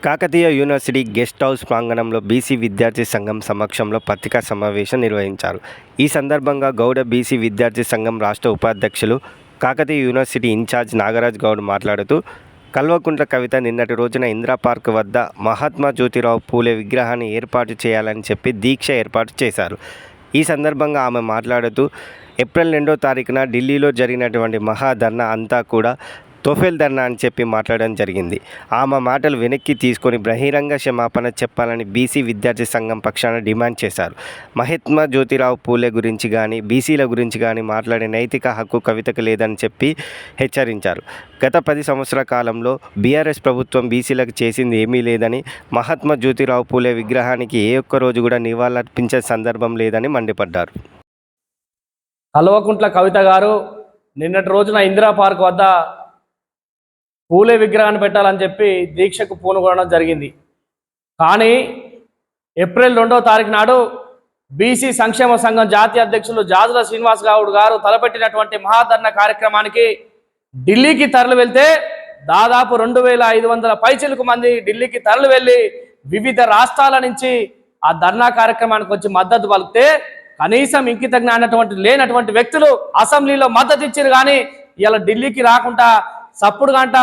Kakatiya university guest house ప్రాంగణంలో BC విద్యార్థి సంఘం సమక్షంలో పత్రికా సమావేశం నిర్వహించారు. ఈ సందర్భంగా గౌడ బీసీ విద్యార్థి సంఘం రాష్ట్ర ఉపాధ్యక్షులు కాకతీయ యూనివర్సిటీ ఇన్ఛార్జ్ నాగరాజ్ గౌడ్ మాట్లాడుతూ, కల్వకుంట్ల కవిత నిన్నటి రోజున ఇందిరా పార్క్ వద్ద మహాత్మా జ్యోతిరావు పూలే విగ్రహాన్ని ఏర్పాటు చేయాలని చెప్పి దీక్ష ఏర్పాటు చేశారు. ఈ సందర్భంగా ఆమె మాట్లాడుతూ, ఏప్రిల్ 2వ తారీఖున ఢిల్లీలో జరిగినటువంటి మహాధర్నా అంతా కూడా తోఫెల్ ధర్నా అని చెప్పి మాట్లాడడం జరిగింది. ఆమె మాటలు వెనక్కి తీసుకొని బహిరంగ క్షమాపణ చెప్పాలని బీసీ విద్యార్థి సంఘం పక్షాన డిమాండ్ చేశారు. మహాత్మా జ్యోతిరావు పూలే గురించి కానీ బీసీల గురించి కానీ మాట్లాడే నైతిక హక్కు కవితకు లేదని చెప్పి హెచ్చరించారు. గత 10 సంవత్సరాల కాలంలో బీఆర్ఎస్ ప్రభుత్వం బీసీలకు చేసింది ఏమీ లేదని, మహాత్మా జ్యోతిరావు పూలే విగ్రహానికి ఏ ఒక్క రోజు కూడా నివాళులర్పించే సందర్భం లేదని మండిపడ్డారు. కల్వకుంట్ల కవిత గారు నిన్నటి రోజున ఇందిరా పార్క్ వద్ద పూలే విగ్రహాన్ని పెట్టాలని చెప్పి దీక్షకు పూనుకోవడం జరిగింది. కానీ ఏప్రిల్ 2వ తారీఖు నాడు బీసీ సంక్షేమ సంఘం జాతీయ అధ్యక్షులు జాజుల శ్రీనివాస్ గౌడ్ గారు తలపెట్టినటువంటి మహాధర్నా కార్యక్రమానికి ఢిల్లీకి తరలి వెళ్తే దాదాపు 2500 పైచిలకు మంది ఢిల్లీకి తరలి వెళ్ళి వివిధ రాష్ట్రాల నుంచి ఆ ధర్నా కార్యక్రమానికి వచ్చి మద్దతు పలికితే, కనీసం ఇంకిత జ్ఞానటువంటి లేనటువంటి వ్యక్తులు అసెంబ్లీలో మద్దతు ఇచ్చారు. కానీ ఇలా ఢిల్లీకి రాకుండా సప్పుడు గంట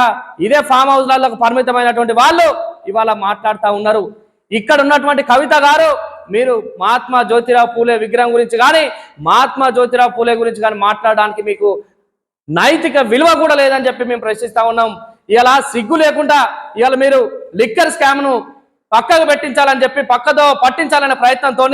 ఇదే ఫామ్ హౌస్లకు పరిమితమైనటువంటి వాళ్ళు ఇవాళ మాట్లాడుతూ ఉన్నారు. ఇక్కడ ఉన్నటువంటి కవిత గారు, మీరు మహాత్మా జ్యోతిరావు పూలే విగ్రహం గురించి కానీ మహాత్మా జ్యోతిరావు పూలే గురించి కానీ మాట్లాడడానికి మీకు నైతిక విలువ కూడా లేదని చెప్పి మేము ప్రశ్నిస్తూ ఉన్నాం. ఇలా సిగ్గు లేకుండా ఇవాళ మీరు లిక్కర్ స్కామ్ను పక్కకు పెట్టించాలని చెప్పి పక్కదో పట్టించాలనే ప్రయత్నంతో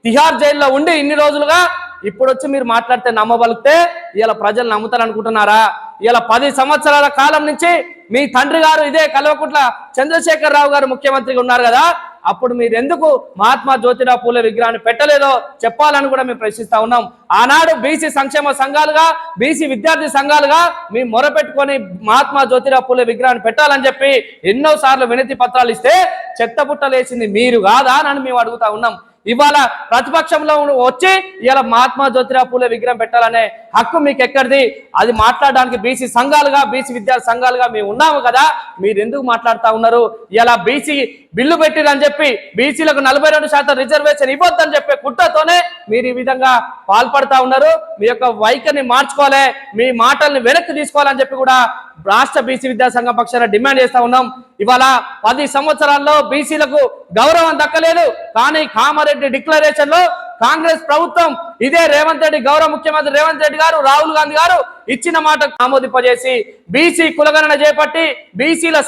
తిహార్ జైల్లో ఉండి ఇన్ని రోజులుగా ఇప్పుడు వచ్చి మీరు మాట్లాడితే నమ్మబలిగితే ఇలా ప్రజలు నమ్ముతారనుకుంటున్నారా? ఇలా 10 సంవత్సరాల కాలం నుంచి మీ తండ్రి గారు ఇదే కల్వకుంట్ల చంద్రశేఖర్ రావు గారు ముఖ్యమంత్రిగా ఉన్నారు కదా, అప్పుడు మీరు ఎందుకు మహాత్మా జ్యోతిరావు పూలే విగ్రహాన్ని పెట్టలేదో చెప్పాలని కూడా మేము ప్రశ్నిస్తా ఉన్నాం. ఆనాడు బీసీ సంక్షేమ సంఘాలుగా బీసీ విద్యార్థి సంఘాలుగా మేము మొరపెట్టుకొని మహాత్మా జ్యోతిరావు పూలే విగ్రహాన్ని పెట్టాలని చెప్పి ఎన్నోసార్లు వినతి పత్రాలు ఇస్తే చెత్తపుట్టలేసింది మీరు కాదా అని మేము అడుగుతా ఉన్నాం. ఇవాళ ప్రతిపక్షంలో వచ్చి ఇలా మహాత్మా జ్యోతిరావు పూలే విగ్రహం పెట్టాలనే హక్కు మీకు ఎక్కడిది? అది మాట్లాడడానికి బీసీ సంఘాలుగా బీసీ విద్యార్థి సంఘాలుగా మేము ఉన్నాము కదా, మీరు ఎందుకు మాట్లాడుతూ ఉన్నారు? ఇలా బీసీ బిల్లు పెట్టిరని చెప్పి బీసీలకు 42% రిజర్వేషన్ ఇవ్వద్దని చెప్పే కుట్రతోనే మీరు ఈ విధంగా పాల్పడతా ఉన్నారు. మీ యొక్క వైఖరిని మార్చుకోవాలి, మీ మాటల్ని వెనక్కి తీసుకోవాలని చెప్పి కూడా రాష్ట్ర బీసీ విద్యా సంఘం పక్షాన డిమాండ్ చేస్తా ఉన్నాం. ఇవాళ 10 సంవత్సరాల్లో బీసీలకు గౌరవం దక్కలేదు. కానీ కామారెడ్డి డిక్లరేషన్ లో కాంగ్రెస్ ప్రభుత్వం ఇదే రేవంత్ రెడ్డి, గౌరవ ముఖ్యమంత్రి రేవంత్ రెడ్డి గారు, రాహుల్ గాంధీ గారు ఇచ్చిన మాట ఆమోదింపజేసి బీసీ కులగణన చేపట్టి బీసీల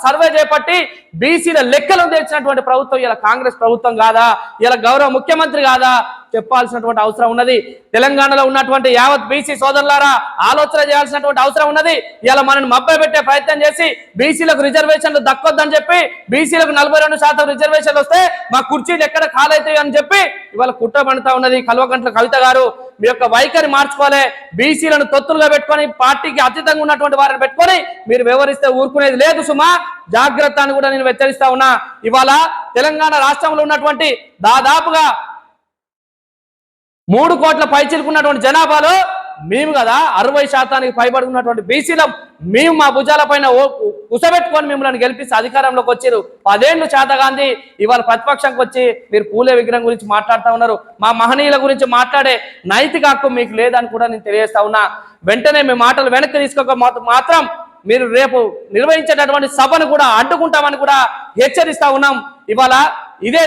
సర్వే చేపట్టి బీసీల లెక్కలను తెచ్చినటువంటి ప్రభుత్వం ఇలా కాంగ్రెస్ ప్రభుత్వం కాదా? ఇలా గౌరవ ముఖ్యమంత్రి కాదా? చెప్పాల్సినటువంటి అవసరం ఉన్నది. తెలంగాణలో ఉన్నటువంటి యావత్ బీసీ సోదరులారా ఆలోచన చేయాల్సినటువంటి అవసరం ఉన్నది. ఇలా మనల్ని మభ్యపెట్టే ప్రయత్నం చేసి బీసీలకు రిజర్వేషన్లు దక్కొద్దని చెప్పి బీసీలకు 42% రిజర్వేషన్లు వస్తే మా కుర్చీలు ఎక్కడ ఖాళైతాయి అని చెప్పి ఇవాళ కుట్ర పడుతూ ఉన్నది. కల్వకుంట్ల కవిత గారు, మీ యొక్క వైఖరి మార్చుకోవాలి. బీసీలను తొత్తులుగా పెట్టుకొని పార్టీకి అతీతంగా ఉన్నటువంటి వారిని పెట్టుకొని మీరు వ్యవహరిస్తే ఊరుకునేది లేదు సుమా, జాగ్రత్త అని కూడా నేను హెచ్చరిస్తా ఉన్నా. ఇవాళ తెలంగాణ రాష్ట్రంలో ఉన్నటువంటి దాదాపుగా 3 కోట్ల పైచిలుకున్నటువంటి జనాభాలో మేము కదా 60% పైబడుకున్నటువంటి బీసీలం మేము మా భుజాల పైన ఉసబెట్టుకొని మిమ్మల్ని గెలిపిస్తే అధికారంలోకి వచ్చారు. 10 ఏళ్ళు చేతగాంధీ ఇవాళ ప్రతిపక్షంకి వచ్చి మీరు పూలే విగ్రహం గురించి మాట్లాడుతూ ఉన్నారు. మా మహనీయుల గురించి మాట్లాడే నైతిక హక్కు మీకు లేదని కూడా నేను తెలియజేస్తా ఉన్నా. వెంటనే మీ మాటలు వెనక్కి తీసుకోక మాత్రం మీరు రేపు నిర్వహించేటటువంటి సభను కూడా అడ్డుకుంటామని కూడా హెచ్చరిస్తా ఉన్నాం. ఇవాళ ఇదే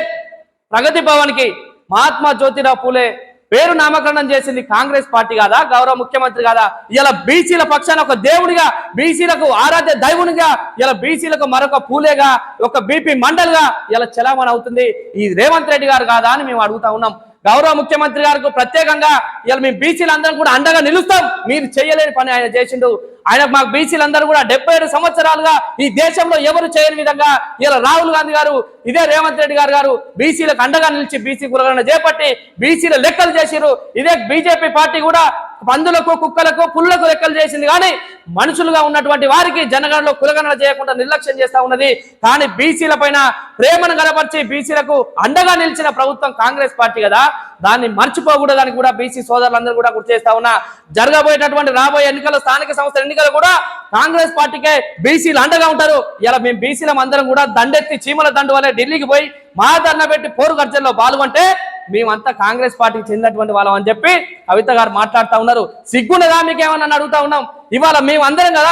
ప్రగతి భవన్కి మహాత్మా జ్యోతిరావు పూలే పేరు నామకరణం చేసింది కాంగ్రెస్ పార్టీ కాదా? గౌరవ ముఖ్యమంత్రి కాదా? ఇలా బీసీల పక్షాన ఒక దేవుడిగా, బీసీలకు ఆరాధ్య దైవునిగా, ఇలా బీసీలకు మరొక పూలేగా, ఒక బీపీ మండల్గా ఇలా చలామణి అవుతుంది ఈ రేవంత్ రెడ్డి గారు కాదా అని మేము అడుగుతా ఉన్నాం. గౌరవ ముఖ్యమంత్రి గారికి ప్రత్యేకంగా ఇలా మేము బీసీలందరం కూడా అండగా నిలుస్తాం. మీరు చేయలేని పని ఆయన చేసిండు. ఆయన మాకు బీసీలందరూ కూడా 77 సంవత్సరాలుగా ఈ దేశంలో ఎవరు చేయని విధంగా ఇలా రాహుల్ గాంధీ గారు, ఇదే రేవంత్ రెడ్డి గారు బీసీలకు అండగా నిలిచి బీసీ కులగణన చేపట్టి బీసీల లెక్కలు చేసిరు. ఇదే బీజేపీ పార్టీ కూడా పందులకు కుక్కలకు పుల్లకు లెక్కలు చేసింది కానీ మనుషులుగా ఉన్నటువంటి వారికి జనగణలో కులగణన చేయకుండా నిర్లక్ష్యం చేస్తా ఉన్నది. కానీ బీసీల పైన ప్రేమను గలపరిచి బీసీలకు అండగా నిలిచిన ప్రభుత్వం కాంగ్రెస్ పార్టీ కదా, దాన్ని మర్చిపోకూడదని కూడా బీసీ సోదరులందరూ కూడా గుర్తు చేస్తా ఉన్నా. జరగబోయేటటువంటి రాబోయే ఎన్నికలు, స్థానిక సంస్థల ఎన్నికలు కూడా కాంగ్రెస్ పార్టీకే బీసీలు అండగా ఉంటారు. ఇలా మేము బీసీలం అందరం కూడా దండెత్తి చీమల దండు వల్లే ఢిల్లీకి పోయి మహాధరణ పెట్టి పోరు గర్జనలో పాల్గొంటే మేమంతా కాంగ్రెస్ పార్టీకి చెందినటువంటి వాళ్ళం అని చెప్పి కవిత గారు మాట్లాడుతూ ఉన్నారు. సిగ్గునదా మీకేమన్నా అడుగుతా ఉన్నాం. ఇవాళ మేము అందరం కదా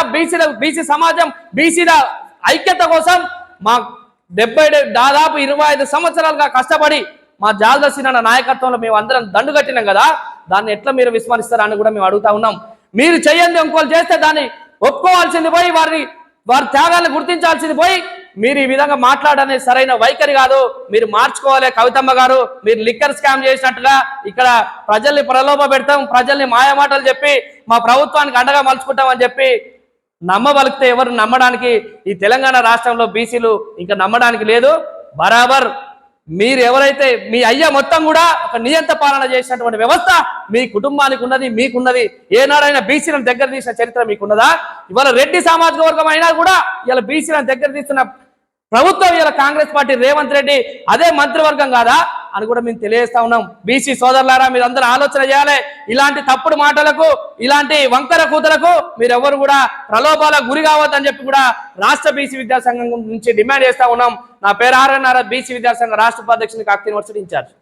బీసీ సమాజం బీసీల ఐక్యత కోసం మా దాదాపు 25 సంవత్సరాలుగా కష్టపడి మా జాల్దర్శన నాయకత్వంలో మేము అందరం దండు కట్టినాం కదా, దాన్ని ఎట్లా మీరు విస్మరిస్తారని కూడా మేము అడుగుతా ఉన్నాం. మీరు చెయ్యండి ఇంకోళ్ళు చేస్తే దాన్ని ఒప్పుకోవాల్సింది పోయి వారి త్యాగాలను గుర్తించాల్సింది పోయి మీరు ఈ విధంగా మాట్లాడనే సరైన వైఖరి కాదు. మీరు మార్చుకోవాలి. కవితమ్మ గారు, మీరు లిక్కర్ స్కామ్ చేసినట్టుగా ఇక్కడ ప్రజల్ని ప్రలోభ పెడతాం, ప్రజల్ని మాయమాటలు చెప్పి మా ప్రభుత్వానికి అండగా మలుచుకుంటామని చెప్పి నమ్మబలికితే ఎవరు నమ్మడానికి ఈ తెలంగాణ రాష్ట్రంలో బీసీలు ఇంకా నమ్మడానికి లేదు. బరాబర్ మీరు ఎవరైతే మీ అయ్య మొత్తం కూడా ఒక నియంత పాలన చేసినటువంటి వ్యవస్థ మీ కుటుంబానికి ఉన్నది, మీకున్నది. ఏనాడైనా బీసీలను దగ్గర తీసిన చరిత్ర మీకున్నదా? ఇవాళ రెడ్డి సామాజిక వర్గం అయినా కూడా ఇలా బీసీలను దగ్గర తీస్తున్న ప్రభుత్వం ఇలా కాంగ్రెస్ పార్టీ రేవంత్ రెడ్డి అదే మంత్రివర్గం కాదా అని కూడా మేము తెలియజేస్తా ఉన్నాం. బీసీ సోదరులారా, మీరు అందరూ ఆలోచన చేయాలి. ఇలాంటి తప్పుడు మాటలకు, ఇలాంటి వంకర కూతలకు మీరెవరు కూడా ప్రలోభాలకు గురి కావద్దని చెప్పి కూడా రాష్ట్ర బీసీ విద్యాసంఘం నుంచి డిమాండ్ చేస్తా ఉన్నాం. నా పేరు ఆర్ఎన్ఆర్, బీసీ విద్యాసంఘ రాష్ట్ర ఉపాధ్యక్షుని కాకతీయ యూనివర్సిటీ ఇన్ఛార్జ్.